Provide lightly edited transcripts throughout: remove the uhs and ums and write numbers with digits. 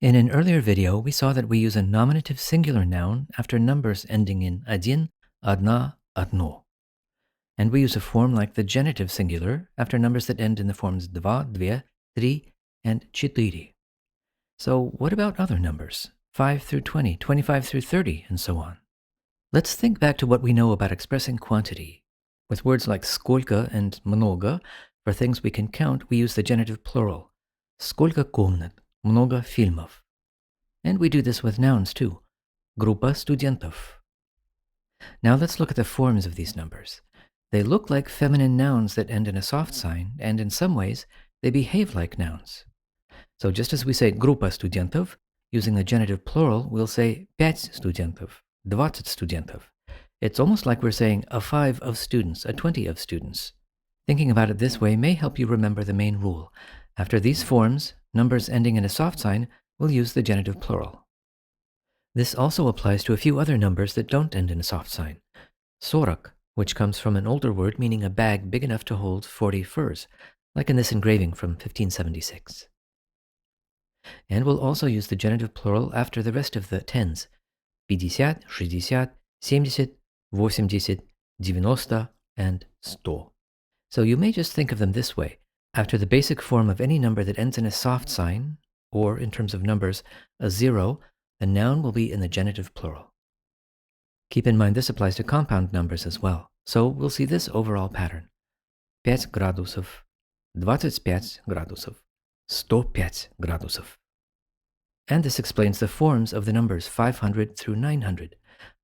In an earlier video, we saw that we use a nominative singular noun after numbers ending in один, одна, одно. And we use a form like the genitive singular after numbers that end in the forms два, две, три, and четыре. So what about other numbers? 5 through 20, 25 through 30, and so on. Let's think back to what we know about expressing quantity. With words like сколько and много, for things we can count, we use the genitive plural. Сколько комнат, много фильмов. And we do this with nouns too. Группа студентов. Now let's look at the forms of these numbers. They look like feminine nouns that end in a soft sign, and in some ways, they behave like nouns. So just as we say группа студентов, using the genitive plural, we'll say пять студентов, двадцать студентов. It's almost like we're saying a 5 of students, a 20 of students. Thinking about it this way may help you remember the main rule. After these forms, numbers ending in a soft sign will use the genitive plural. This also applies to a few other numbers that don't end in a soft sign. 40, which comes from an older word meaning a bag big enough to hold 40 furs, like in this engraving from 1576. And we'll also use the genitive plural after the rest of the tens. 50, 60, 70, 80, 90, and 100. So you may just think of them this way. After the basic form of any number that ends in a soft sign, or in terms of numbers, a 0, the noun will be in the genitive plural. Keep in mind this applies to compound numbers as well. So we'll see this overall pattern. 5 градусов, 25 градусов, 105 градусов. And this explains the forms of the numbers 500 through 900.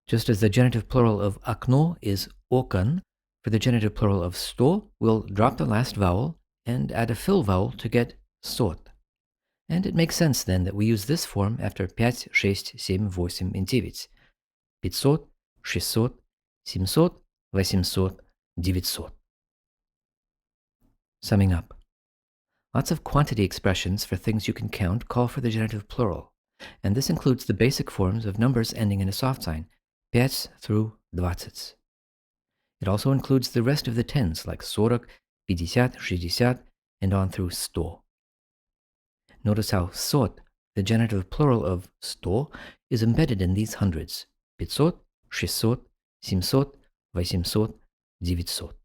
Just as the genitive plural of окно is окон, for the genitive plural of 100, we'll drop the last vowel and add a fill vowel to get сот. And it makes sense then that we use this form after 5, 6, 7, 8, and 9. 500, 600, 700, 800, 900. Summing up. Lots of quantity expressions for things you can count call for the genitive plural, and this includes the basic forms of numbers ending in a soft sign, 5 through 20. It also includes the rest of the tens like 40, 50, 60, and on through 100. Notice how сот, the genitive plural of 100, is embedded in these hundreds: 500, 600, 700, 800, 900.